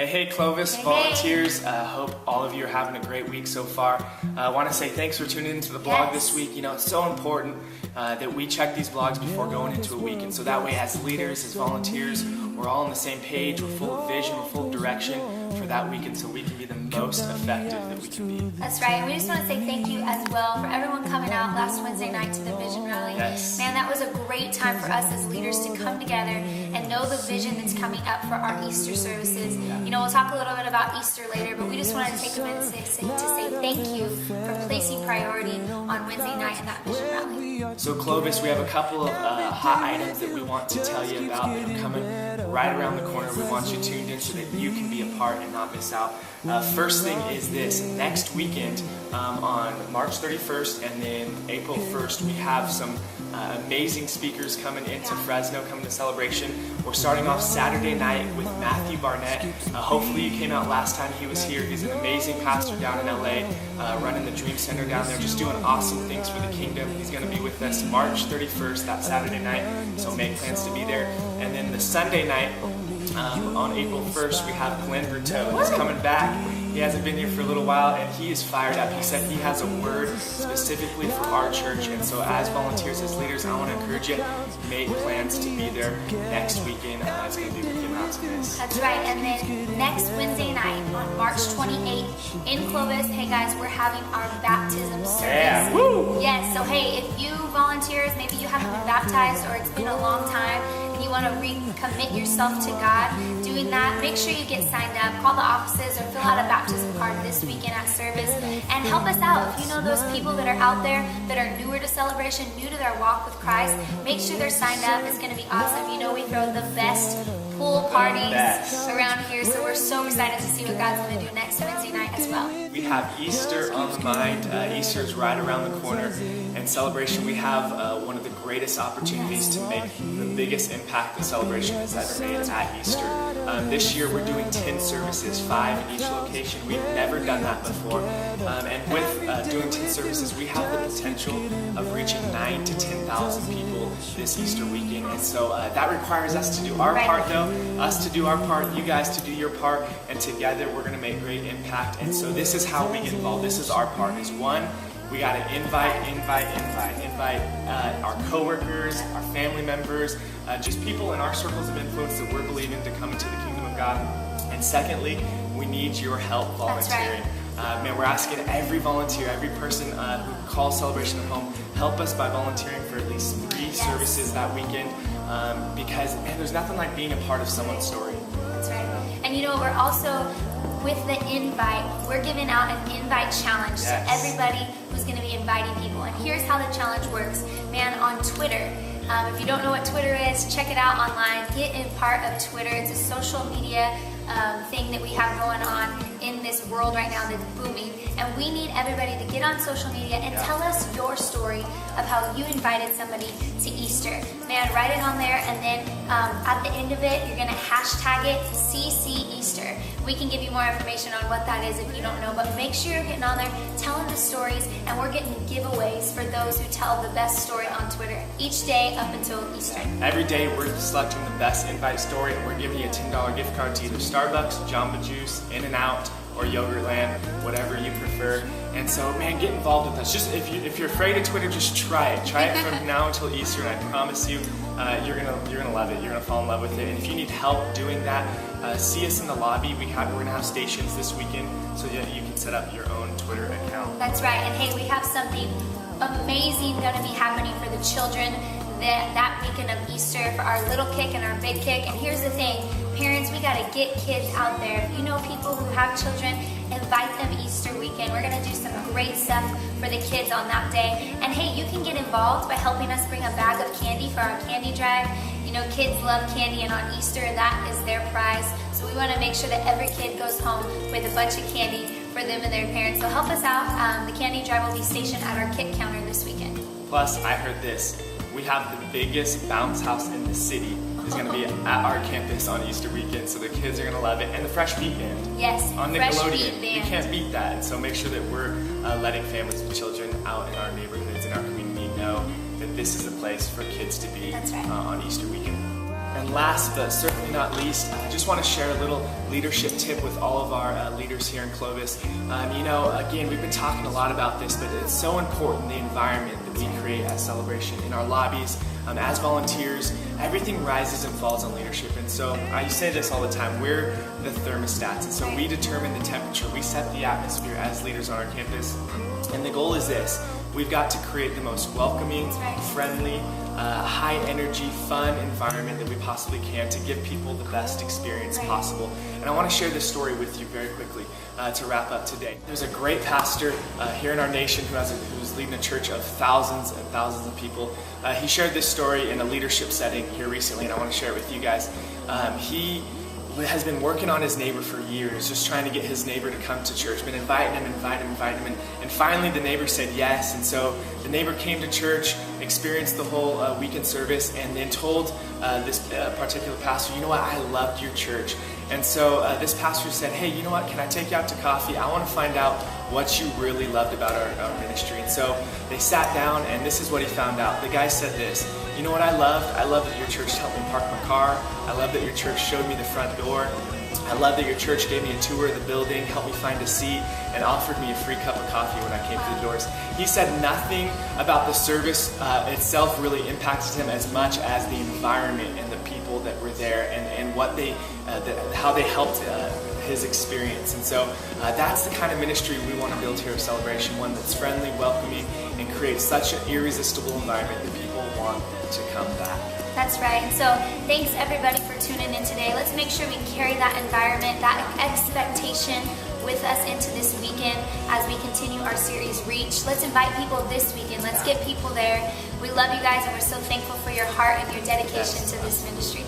Hey Clovis, Hey. volunteers, hope all of you are having a great week so far. I want to say thanks for tuning into the blog this week. You know, it's so important that we check these blogs before going into a week, and so that way as leaders, as volunteers, we're all on the same page, we're full of vision, we're full of direction for that week, and so we can be the most effective that we can be. That's right, and we just want to say thank you as well for everyone coming out last Wednesday night to the Vision Rally. Yes. Man, that was a great time for us as leaders to come together and know the vision that's coming up for our Easter services. You know, we'll talk a little bit about Easter later, but we just wanted to take a minute to say thank you for placing priority on Wednesday night in that Vision Rally. So Clovis, we have a couple of hot items that we want to tell you about that are coming right around the corner. We want you tuned in so that you can be a part and not miss out. First thing is this: next weekend on March 31st and then April 1st, we have some amazing speakers coming into Fresno, coming to Celebration. We're starting off Saturday night with Matthew Barnett. Hopefully you came out last time he was here. He's an amazing pastor down in LA, running the Dream Center down there, just doing awesome things for the kingdom. He's going to be with us March 31st, that Saturday night, so make plans to be there. And then the Sunday night, on April 1st, we have Glenn Berteau. He's coming back. He hasn't been here for a little while, and he is fired up. He said he has a word specifically for our church, and so as volunteers, as leaders, I want to encourage you, make plans to be there next weekend. It's going to be a weekend not to miss. That's right, and then next Wednesday night on March 28th in Clovis, hey guys, we're having our baptism service. Yeah, woo! Yes, so hey, if you volunteers, maybe you haven't been baptized or it's been a long time and you want to recommit yourself to God, doing that, make sure you get signed up, call the offices or fill out a baptism card this weekend at service, and help us out. If you know those people that are out there that are newer to Celebration, new to their walk with Christ, make sure they're signed up. It's going to be awesome. You know, we throw the best pool parties around here, so we're so excited to see what God's going to do next Wednesday night as well. We have Easter on the mind. Easter is right around the corner. And Celebration, we have one of the greatest opportunities to make the biggest impact the Celebration has ever made at Easter. This year we're doing 10 services, 5 in each location. We've never done that before. And with doing 10 services, we have the potential of reaching 9,000 to 10,000 people this Easter weekend. And so that requires us to do our part though, us to do our part, you guys to do your part, and together we're going to make great impact. And so this is how we get involved. This is our part. Is one, we got to invite our coworkers, our family members, just people in our circles of influence that we're believing to come into the kingdom of God. And secondly, we need your help volunteering. Man, we're asking every volunteer, every person who calls Celebration at home, help us by volunteering for at least 3 services that weekend, because man, there's nothing like being a part of someone's story. That's right. And you know, we're also, with the invite, we're giving out an invite challenge to everybody who's going to be inviting people. And here's how the challenge works. Man, on Twitter, if you don't know what Twitter is, check it out online. Get in part of Twitter. It's a social media thing that we have going on in this world right now that's booming. And we need everybody to get on social media and tell us your story of how you invited somebody to Easter. Man, write it on there, and then at the end of it, you're going to hashtag it CC Easter. We can give you more information on what that is if you don't know, but make sure you're getting on there, telling the stories, and we're getting giveaways for those who tell the best story on Twitter each day up until Easter. Every day we're selecting the best invite story, and we're giving you a $10 gift card to either Starbucks, Jamba Juice, In-N-Out, or Yogurtland, whatever you prefer. And so, man, get involved with us. Just if you're afraid of Twitter, just try it. Try it from now until Easter, and I promise you, you're gonna love it. You're gonna fall in love with it. And if you need help doing that, see us in the lobby. We're gonna have stations this weekend, so that you can set up your own Twitter account. That's right. And hey, we have something amazing going to be happening for the children that weekend of Easter, for our little kick and our big kick. And here's the thing, parents, we got to get kids out there. If you know people who have children, invite them Easter weekend. We're going to do some great stuff for the kids on that day. And hey, you can get involved by helping us bring a bag of candy for our candy drive. You know, kids love candy, and on Easter, that is their prize. So we want to make sure that every kid goes home with a bunch of candy for them and their parents. So help us out. The candy drive will be stationed at our kit counter this weekend. Plus, I heard this. We have the biggest bounce house in the city. Is going to be at our campus on Easter weekend, so the kids are going to love it. And the Fresh Beat Band. Yes, on Fresh Nickelodeon. Beat Band. You can't beat that. And so make sure that we're letting families with children out in our neighborhoods and our community know that this is a place for kids to be on Easter weekend. And last but certainly not least, I just want to share a little leadership tip with all of our leaders here in Clovis. Again, we've been talking a lot about this, but it's so important, the environment that we create at Celebration in our lobbies, as volunteers. Everything rises and falls on leadership. And so I say this all the time, we're the thermostats. And so we determine the temperature. We set the atmosphere as leaders on our campus. And the goal is this: we've got to create the most welcoming, friendly, high energy, fun environment that we possibly can to give people the best experience possible. And I want to share this story with you very quickly to wrap up today. There's a great pastor here in our nation who's leading a church of thousands and thousands of people. He shared this story in a leadership setting here recently, and I want to share it with you guys. He has been working on his neighbor for years, just trying to get his neighbor to come to church, been inviting him, and finally the neighbor said yes. And so the neighbor came to church, experienced the whole weekend service, and then told this particular pastor, you know what, I loved your church. And so this pastor said, hey, you know what, can I take you out to coffee? I want to find out what you really loved about our ministry. And so they sat down, and this is what he found out. The guy said this: you know what I loved? I love that your church helped me park my car. I love that your church showed me the front door. I love that your church gave me a tour of the building, helped me find a seat, and offered me a free cup of coffee when I came through the doors. He said nothing about the service itself really impacted him as much as the environment and the people that were there and what they, how they helped his experience. And so that's the kind of ministry we want to build here at Celebration, one that's friendly, welcoming, and creates such an irresistible environment that people want to come back. That's right. And so thanks everybody for tuning in today. Let's make sure we carry that environment, that expectation with us into this weekend as we continue our series Reach. Let's invite people this weekend. Let's get people there. We love you guys, and we're so thankful for your heart and your dedication to this ministry.